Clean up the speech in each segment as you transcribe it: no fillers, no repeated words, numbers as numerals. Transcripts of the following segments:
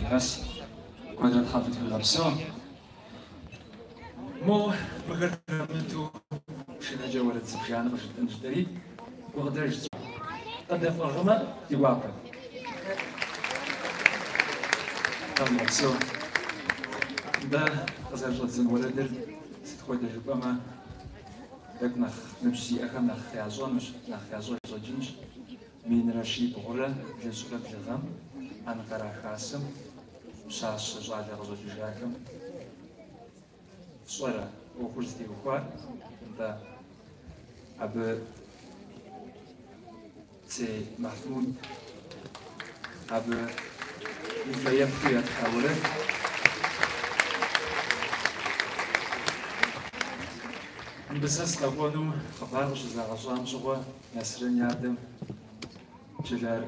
Yes, quadrat حافظ الغرسان مو بغرمتو شنا جوالة زبجانة باش تنجدري وغدرج قد فرغمة يوابا قام الغرسان دا غزاجة زنولدر ستخوي درجبما داك نخ نمشي أخم نخ يعزون مش نخ يعزون زوجينش من رشيد غرة جزورة الغم أنا قرأ خاسم شاش جعل غزوة جاكم صورة وخرجتي وخوار انت أب سي محمود أب يفيم فيها تحاوله بساس تقولوا خبر وش زعجان شغوا نسرين يادم جلال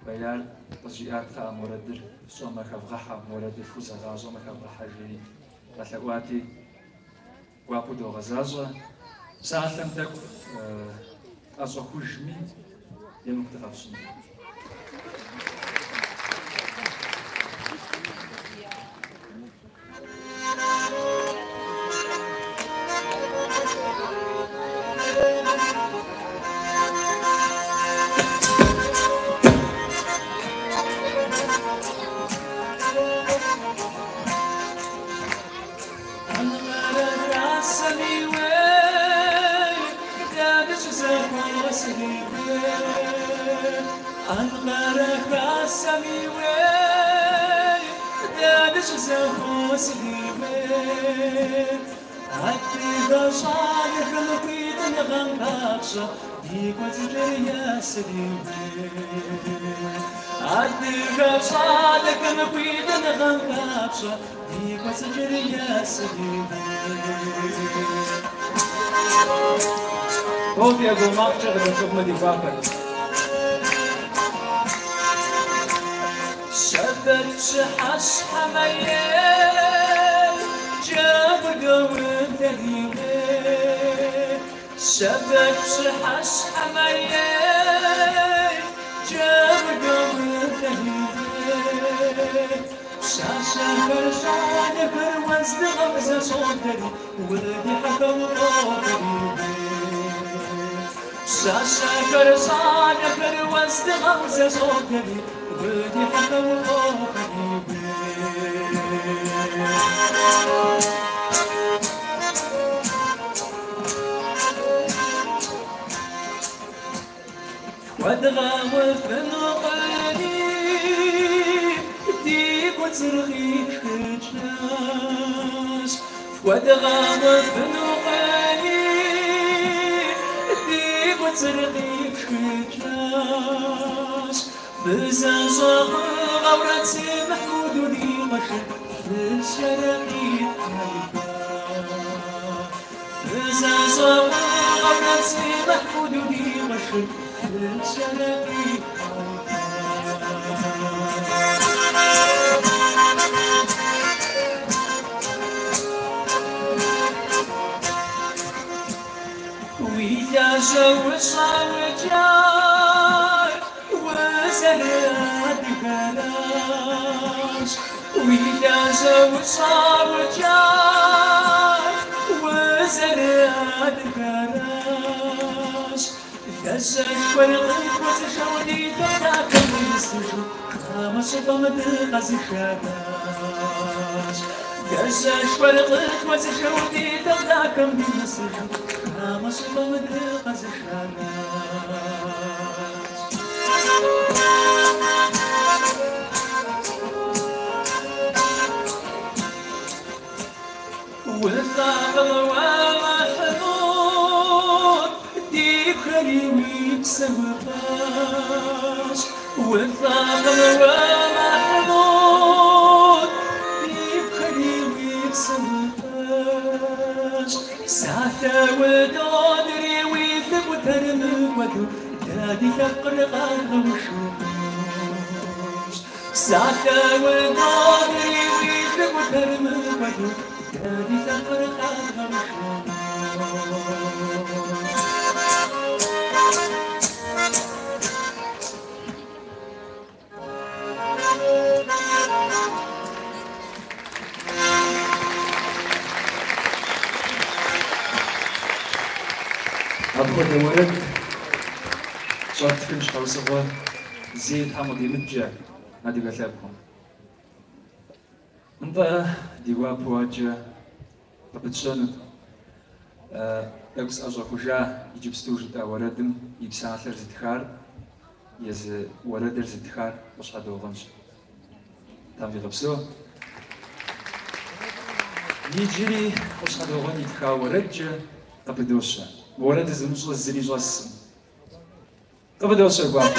بيال تجيئات خا موردر سوما خفغحة موردر فوسا غازو ما خفغحة جيني بثقواتي وابودو غزازة ساعة لم تك أزو خوشمي يمك تغفصني Hoofdje wil mag zeggen dat ik met die wapen. شبت شحش حميل جاب قوم تهيمين شبت شحش حميل جاب قوم تهيمين شاشة فرشان فروز دغمزة صوتني ولدي حكا وطوطني شاشة فرشان فروز دغمزة صوتني ولدي حكا وطوطني وادغاوى في نقلي ديك وتصرخي خجلاش وادغاوى في نقلي ديك وتصرخي خجلاش بزاز غورتي محمود لي مشد في الشرقي بزاز غورتي محمود لي مشد ويا جو صاوجاي وزراد بلاش ويا جو صاوجاي وزراد بلاش كسر ورقك وتشوني تداك من السجود خامس ضمد غزي شاباش كسر ورقك وتشوني تداك من السجود خامس ضمد غزي شاباش والثقل ومحمود ديك كريمي بسمفاش والثقل ومحمود ديك كريمي بسمفاش ساعة ودودري ويثب وترمي ودو دادي تقرق الغوشوش ساعة ودودري ويثب وترمي ودو دادي تقرق الغوشوش أبغى دورت شرط كنش حوسوا زيد حمد يمتجع هذه بثابهم أنت ديوا بواجه بتشانت أبس أجا خجا يجيب ستوجد وردم يبساثر زدخار يز وردر زدخار مش هذا وغنش تامي غبسو يجري مش هذا وغن يدخار وردج تبدوش ورد زمش الزري جاسم تبدوش قام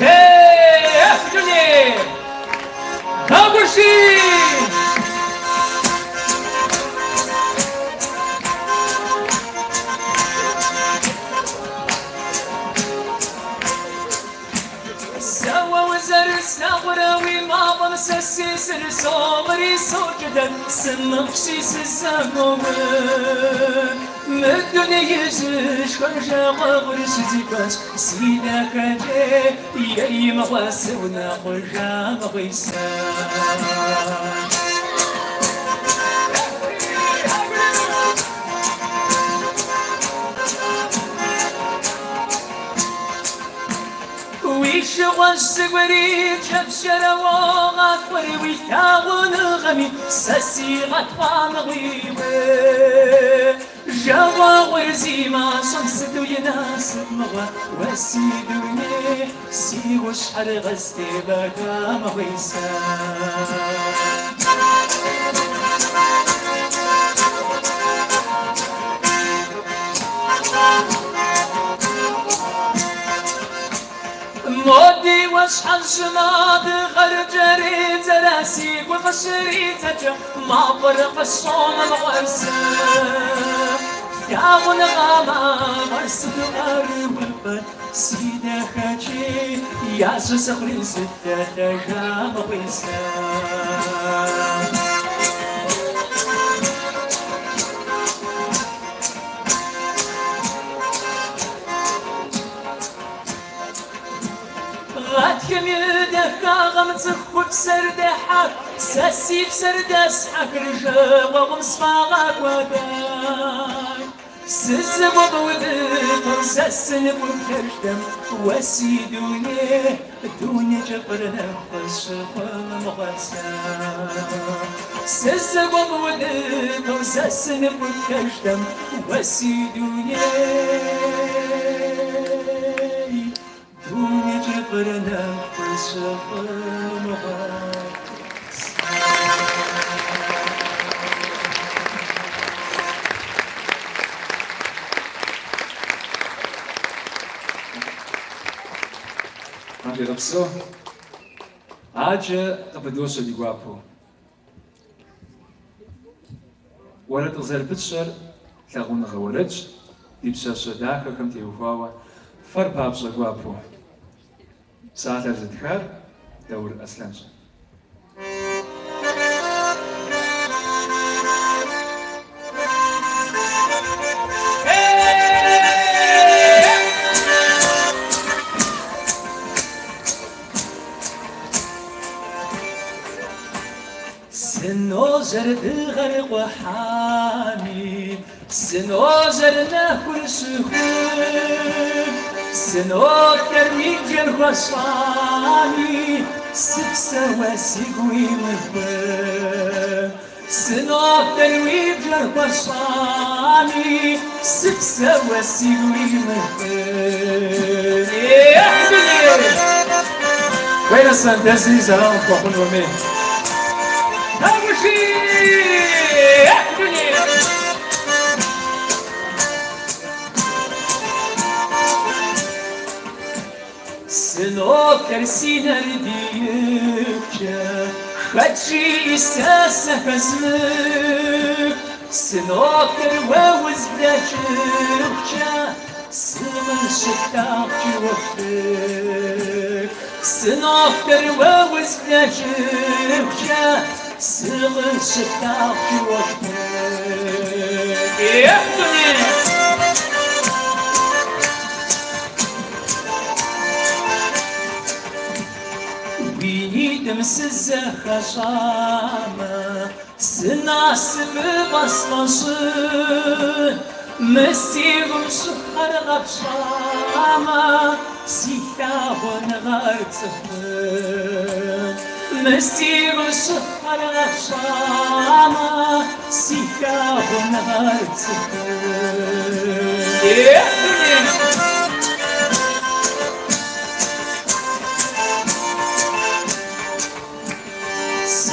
هي أخجني هابوشي ساوراوي ما بمسسي سرسومري سوجدا سمخشي سزاموم مدني يجش خرجا غورش زيباش سيدا كاجي يي مغاسونا خرجا مغيسان ويشغل سقوري جبشرا وغات وري ويتاون غمي سسي غطفان غيبه جوا ورزي ما شمس دويناس مغا وسيدوني سي وشحر غزتي بكا مغيسان مودي واشحال جناد غرجري تراسي وفشري تجا ما فرق الشون الغرسة يا غنغاما مرسل غرب سيدا خاجي يا سسخري ستة تجا مغيسة غاتكم يدك غم تخو بسردحك ساسي بسردسحك رجا وغمص فاغك وداي سزم وضوذك ساسن بوكرشدم وسيدوني دوني جبرنا خشفا مغسان سزم وضوذك ساسن بوكرشدم وسيدوني دوني جبرنا خشفا مغسان Rapso, Aja تبدوش اللي جوابه. ولد غزال بتشر تلاقون غورج يبشر شداك كم تيوفاوا فرباب جوابه. ساعة الذكر دور أسلامش. سنوزر بالغرق وحامي سنوزر ناكل سخون سنوكر ميجر وصاني سبسة وسيقوي مهبن سنوكر ميجر وصاني سبسة وسيقوي مهبن وين السندسي سلام وحن ومين سنوكر سينر ديوكا خدشي إساسك اسمك سنوكر ووز بلاجوكا سمن شتاق جوفك سنوكر ووز بلاجوكا سمن شتاق جوفك بینیدم سزخ شامه سناسم بسلاشن مسیغم شخر غبشامه سیتاون غرتفن مسیغم شخر غبشامه سیتاون غرتفن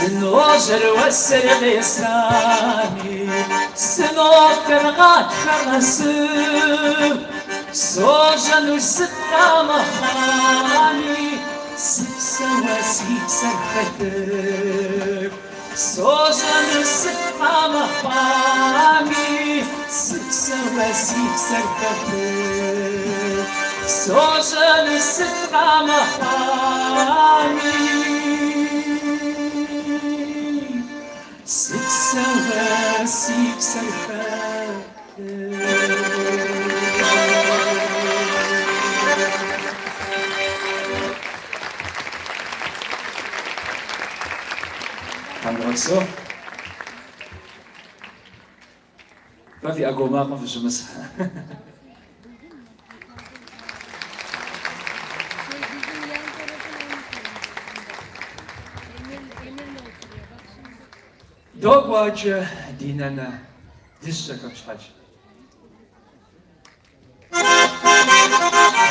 سنوجر والسرق يسامي سنوكر غات خرسم سوجن وستة مخامي سكسة وسيكسة خدر سوجن وستة مخامي سكسة وسيكسة خدر سوجن وستة مخامي سكسة سكسة Anderswo. Darf ich auch machen für schon was? Dogwacie dinana dişçe kapışkaç.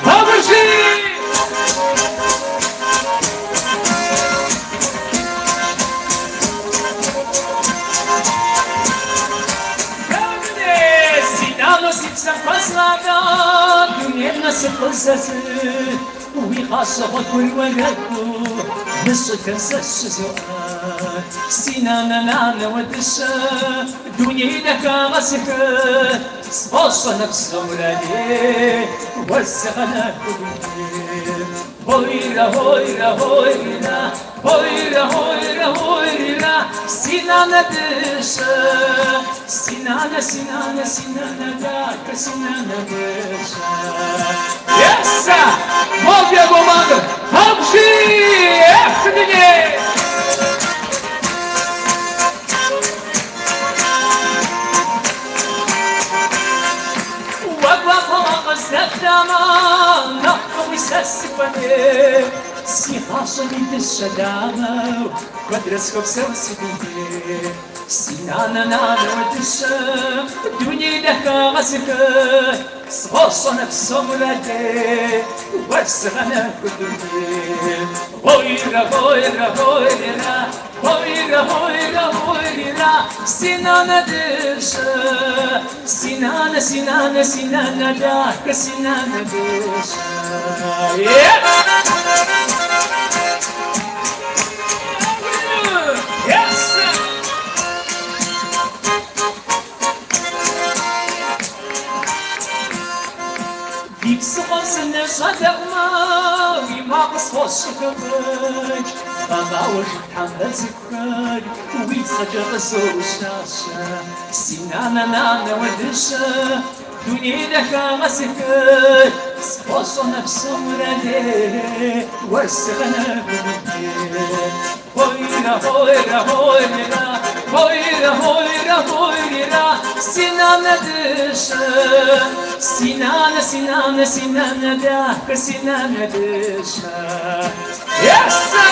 Haberci! Sinano sitsen fazlaga, dünya nasıl kılsası, ويخاصة كل ولدكو نصك نسسسو سنانا نانا ودسا دنيا لك غسك صوصا نفس ولادي وزغنا كل هويلا هويلا هويلا هويلا هويلا هويلا سنانا دسا سنانا سنانا سنانا داك سنانا دسا يسا موبيا بوماندر همشي اخدني السلامة نحو يسسفني سيحاشني بالسلامة ودرسكو بسوسبني سنانا نانا ودشا الدنيا لك غسك صوصنا بسمولاتي واسغنا كدني هويرا هويرا هويرا هويرا هويرا هويرا سنانا دشا سنانا سنانا سنانا داك سنانا دشا Gipsmasın şadırma, imağız hoş kıvıç Bağavur tamda zıkkır, uysaca soğuştaşa Sinana nana ودشا دنيا غسكر صوصنا بسمرة وسغنا هويرا هويرا هويرا هويرا هويرا هويرا سنانا دشا سنانا سنانا سنانا داك سنانا دشا يسا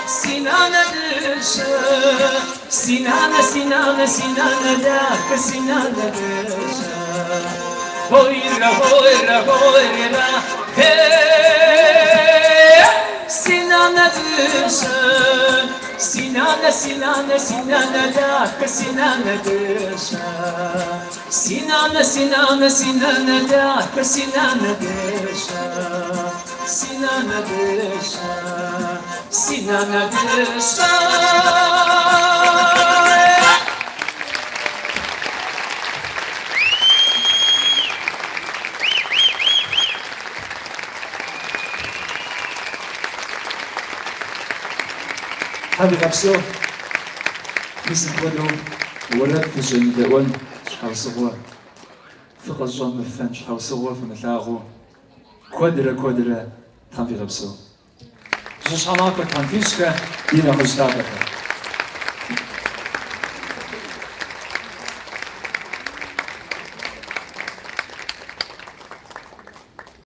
سنانا دشا سنانا سنانا سنانا داك سنانا دشا هويرا هويرا هويرا سنانا دشا سنانا سنانا سنانا داك سنانا دشا سنانا سنانا سنانا داك سنانا دشا سنانا دشا سنانا دشا حابي غبسو مثل ولو ولد في جن دون شحال صغوة فقط جون مثلا شحال صغوة في مثلاغو كودرة تنفي غبسو شحال ناكل تنفيشك دينا خشتابك